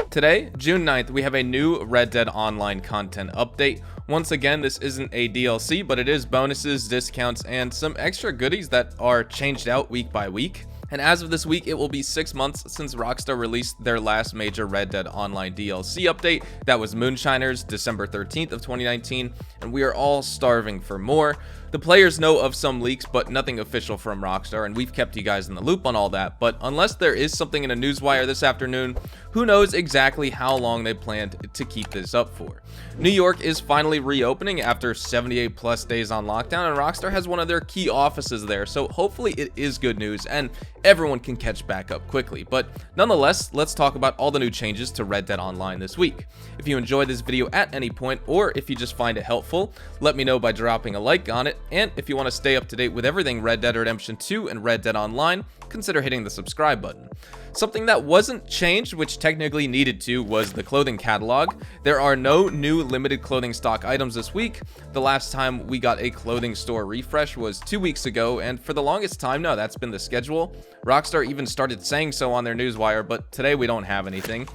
Today, June 9th, we have a new Red Dead Online content update. Once again, this isn't a DLC, but it is bonuses, discounts, and some extra goodies that are changed out week by week. And as of this week, it will be 6 months since Rockstar released their last major Red Dead Online DLC update. That was Moonshiners, December 13th of 2019, and we are all starving for more. The players know of some leaks, but nothing official from Rockstar, and we've kept you guys in the loop on all that. But unless there is something in a Newswire this afternoon, who knows exactly how long they planned to keep this up for. New York is finally reopening after 78 plus days on lockdown, and Rockstar has one of their key offices there, so hopefully it is good news and everyone can catch back up quickly. But nonetheless, let's talk about all the new changes to Red Dead Online this week. If you enjoyed this video at any point, or if you just find it helpful, let me know by dropping a like on it. And if you want to stay up to date with everything Red Dead Redemption 2 and Red Dead Online, consider hitting the subscribe button. Something that wasn't changed, which technically needed to, was the clothing catalog. There are no new limited clothing stock items this week. The last time we got a clothing store refresh was 2 weeks ago, and for the longest time now, that's been the schedule. Rockstar even started saying so on their Newswire, but today we don't have anything.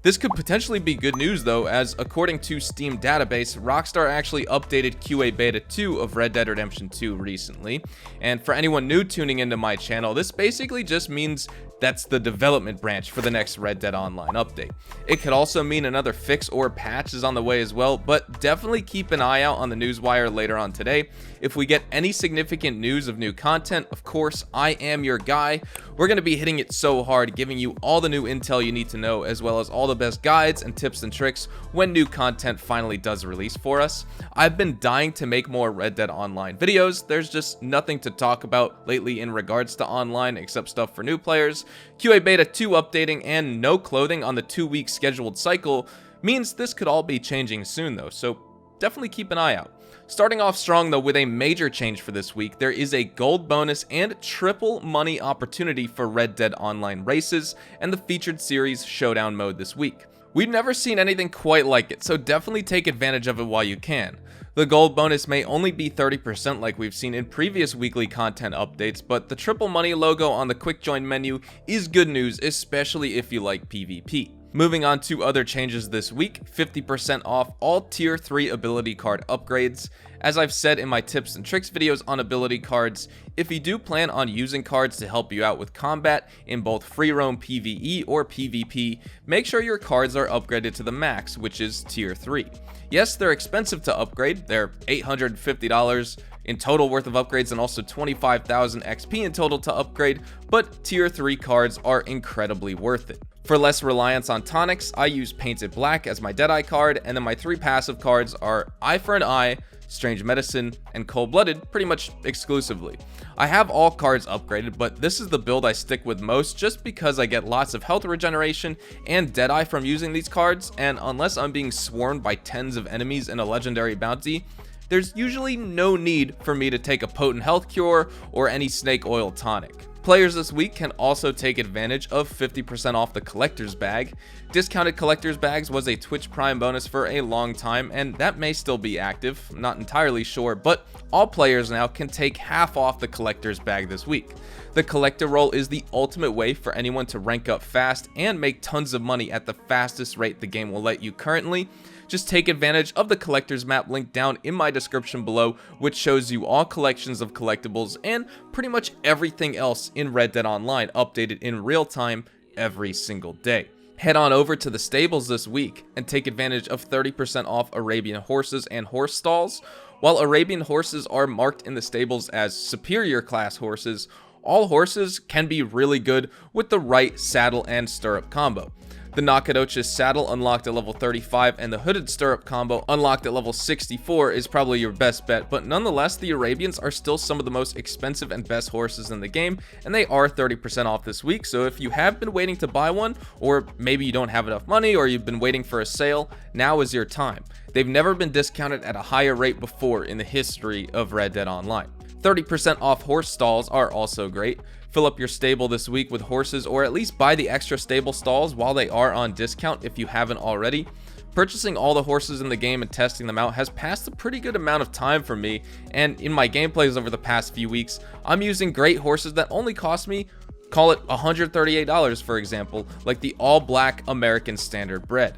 This could potentially be good news though, as according to Steam database, Rockstar actually updated QA Beta 2 of Red Dead Redemption 2 recently. And for anyone new tuning into my channel, this basically just means that's the development branch for the next Red Dead Online update. It could also mean another fix or patch is on the way as well, but definitely keep an eye out on the Newswire later on today. If we get any significant news of new content, of course, I am your guy. We're going to be hitting it so hard, giving you all the new intel you need to know, as well as all the best guides and tips and tricks when new content finally does release for us. I've been dying to make more Red Dead Online videos. There's just nothing to talk about lately in regards to online except stuff for new players. QA Beta 2 updating and no clothing on the 2-week scheduled cycle means this could all be changing soon though, so definitely keep an eye out. Starting off strong though with a major change for this week, there is a gold bonus and triple money opportunity for Red Dead Online races and the featured series showdown mode this week. We've never seen anything quite like it, so definitely take advantage of it while you can. The gold bonus may only be 30% like we've seen in previous weekly content updates, but the triple money logo on the quick join menu is good news, especially if you like PvP. Moving on to other changes this week, 50% off all tier 3 ability card upgrades. As I've said in my tips and tricks videos on ability cards, if you do plan on using cards to help you out with combat in both free roam PvE or PvP, make sure your cards are upgraded to the max, which is tier 3. Yes, they're expensive to upgrade, they're $850 in total worth of upgrades and also 25,000 XP in total to upgrade, but tier 3 cards are incredibly worth it. For less reliance on tonics, I use Painted Black as my Deadeye card, and then my 3 passive cards are Eye for an Eye, Strange Medicine, and Cold Blooded pretty much exclusively. I have all cards upgraded, but this is the build I stick with most just because I get lots of health regeneration and Deadeye from using these cards, and unless I'm being swarmed by tens of enemies in a legendary bounty, there's usually no need for me to take a potent health cure or any snake oil tonic. Players this week can also take advantage of 50% off the collector's bag. Discounted collector's bags was a Twitch Prime bonus for a long time, and that may still be active, I'm not entirely sure, but all players now can take half off the collector's bag this week. The collector roll is the ultimate way for anyone to rank up fast and make tons of money at the fastest rate the game will let you currently. Just take advantage of the collector's map linked down in my description below, which shows you all collections of collectibles and pretty much everything else in Red Dead Online updated in real time every single day. Head on over to the stables this week and take advantage of 30% off Arabian horses and horse stalls. While Arabian horses are marked in the stables as superior class horses, all horses can be really good with the right saddle and stirrup combo. The Nacogdoches saddle unlocked at level 35 and the hooded stirrup combo unlocked at level 64 is probably your best bet, but nonetheless the Arabians are still some of the most expensive and best horses in the game, and they are 30% off this week, so if you have been waiting to buy one, or maybe you don't have enough money or you've been waiting for a sale, now is your time. They've never been discounted at a higher rate before in the history of Red Dead Online. 30% off horse stalls are also great. Fill up your stable this week with horses, or at least buy the extra stable stalls while they are on discount if you haven't already. Purchasing all the horses in the game and testing them out has passed a pretty good amount of time for me, and in my gameplays over the past few weeks, I'm using great horses that only cost me Call it $138, for example, like the all-black American Standard bred.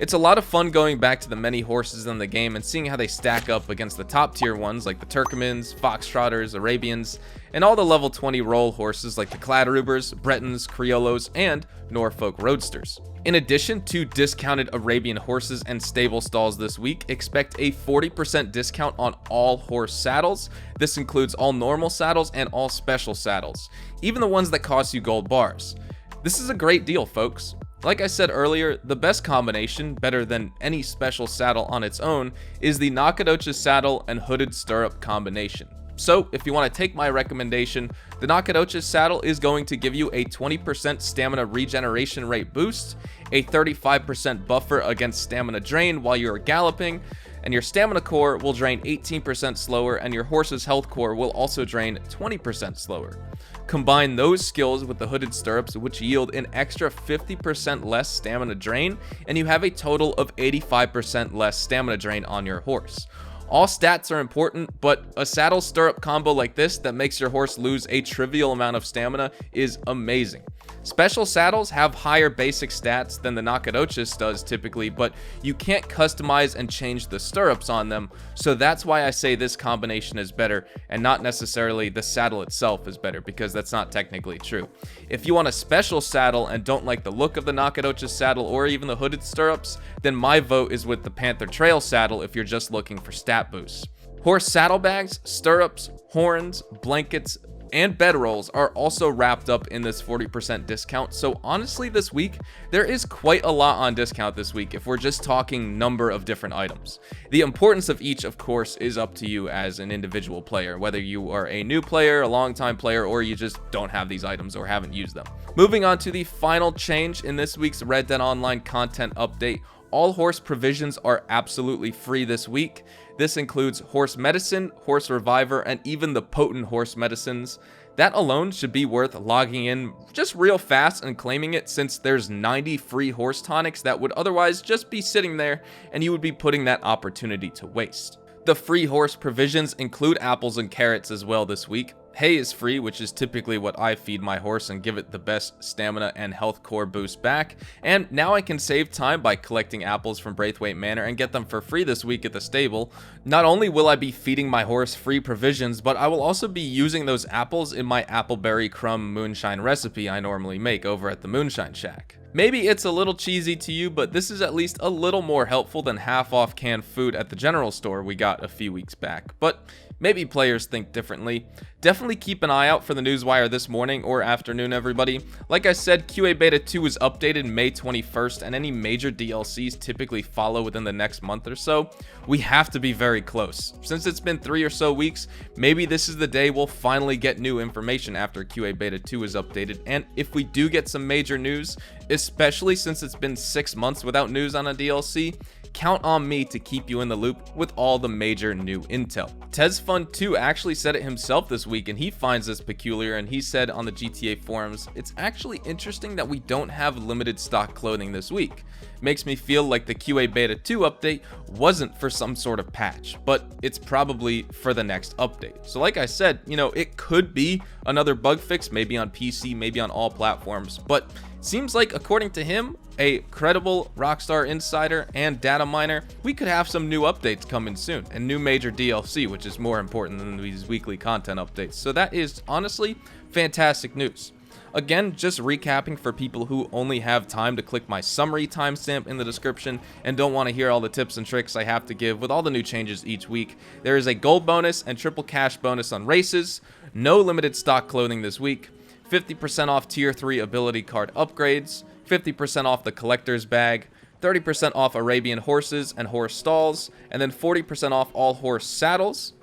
It's a lot of fun going back to the many horses in the game and seeing how they stack up against the top tier ones like the Turkomans, Foxtrotters, Arabians, and all the level 20 roll horses like the Cladrubers, Bretons, Criollos, and Norfolk Roadsters. In addition to discounted Arabian horses and stable stalls this week, expect a 40% discount on all horse saddles. This includes all normal saddles and all special saddles, even the ones that cost you gold bars. This is a great deal, folks. Like I said earlier, the best combination, better than any special saddle on its own, is the Nacogdoches saddle and hooded stirrup combination. So, if you want to take my recommendation, the Nacogdoches saddle is going to give you a 20% stamina regeneration rate boost, a 35% buffer against stamina drain while you're galloping, and your stamina core will drain 18% slower, and your horse's health core will also drain 20% slower. Combine those skills with the hooded stirrups, which yield an extra 50% less stamina drain, and you have a total of 85% less stamina drain on your horse. All stats are important, but a saddle stirrup combo like this that makes your horse lose a trivial amount of stamina is amazing. Special saddles have higher basic stats than the Nacogdoches does typically, but you can't customize and change the stirrups on them, so that's why I say this combination is better and not necessarily the saddle itself is better, because that's not technically true. If you want a special saddle and don't like the look of the Nacogdoches saddle or even the hooded stirrups, then my vote is with the Panther Trail saddle if you're just looking for stat boosts. Horse saddlebags, stirrups, horns, blankets, and bedrolls are also wrapped up in this 40% discount, so honestly this week, there is quite a lot on discount this week if we're just talking number of different items. The importance of each, of course, is up to you as an individual player, whether you are a new player, a long-time player, or you just don't have these items or haven't used them. Moving on to the final change in this week's Red Dead Online content update, all horse provisions are absolutely free this week. This includes horse medicine, horse reviver, and even the potent horse medicines. That alone should be worth logging in just real fast and claiming it, since there's 90 free horse tonics that would otherwise just be sitting there and you would be putting that opportunity to waste. The free horse provisions include apples and carrots as well this week. Hay is free, which is typically what I feed my horse and give it the best stamina and health core boost back. And now I can save time by collecting apples from Braithwaite Manor and get them for free this week at the stable. Not only will I be feeding my horse free provisions, but I will also be using those apples in my appleberry crumb moonshine recipe I normally make over at the Moonshine Shack. Maybe it's a little cheesy to you, but this is at least a little more helpful than half-off canned food at the general store we got a few weeks back. But maybe players think differently. Definitely keep an eye out for the Newswire this morning or afternoon, everybody. Like I said, QA Beta 2 was updated May 21st, and any major DLCs typically follow within the next month or so. We have to be very close. Since it's been 3 or so weeks, maybe this is the day we'll finally get new information after QA Beta 2 is updated. And if we do get some major news, especially since it's been 6 months without news on a DLC, count on me to keep you in the loop with all the major new intel. TezFun2 actually said it himself this week, and he finds this peculiar, and he said on the GTA forums, "It's actually interesting that we don't have limited stock clothing this week. Makes me feel like the QA Beta 2 update wasn't for some sort of patch, but it's probably for the next update." So like I said, it could be another bug fix, maybe on PC, maybe on all platforms, but seems like, according to him, a credible Rockstar insider and data miner, we could have some new updates coming soon, and new major DLC, which is more important than these weekly content updates. So that is honestly fantastic news. Again, just recapping for people who only have time to click my summary timestamp in the description and don't want to hear all the tips and tricks I have to give with all the new changes each week. There is a gold bonus and triple cash bonus on races, no limited stock clothing this week, 50% off tier 3 ability card upgrades, 50% off the collector's bag, 30% off Arabian horses and horse stalls, and then 40% off all horse saddles.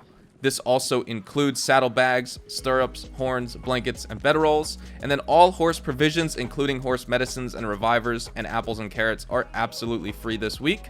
This also includes saddlebags, stirrups, horns, blankets, and bedrolls. And then all horse provisions, including horse medicines and revivers and apples and carrots, are absolutely free this week.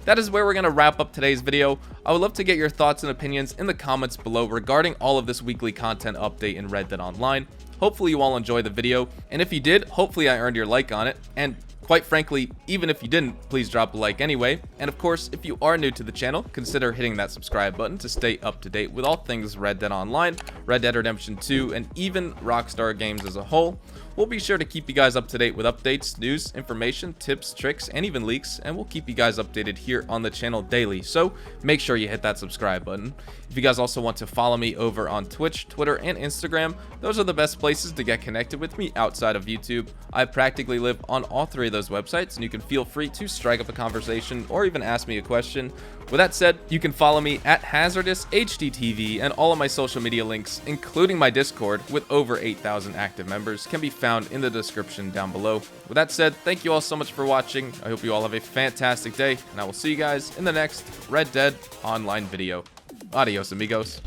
That is where we're going to wrap up today's video. I would love to get your thoughts and opinions in the comments below regarding all of this weekly content update in Red Dead Online. Hopefully you all enjoyed the video, and if you did, hopefully I earned your like on it, and quite frankly, even if you didn't, please drop a like anyway. And of course, if you are new to the channel, consider hitting that subscribe button to stay up to date with all things Red Dead Online, Red Dead Redemption 2, and even Rockstar games as a whole. We'll be sure to keep you guys up to date with updates, news, information, tips, tricks, and even leaks, and we'll keep you guys updated here on the channel daily, so make sure you hit that subscribe button. If you guys also want to follow me over on Twitch, Twitter, and Instagram, those are the best places to get connected with me outside of YouTube. I practically live on all three of those websites, and you can feel free to strike up a conversation or even ask me a question. With that said, you can follow me at HazardousHDTV, and all of my social media links, including my Discord with over 8,000 active members, can be found in the description down below. With that said, thank you all so much for watching. I hope you all have a fantastic day, and I will see you guys in the next Red Dead Online video. Adios, amigos.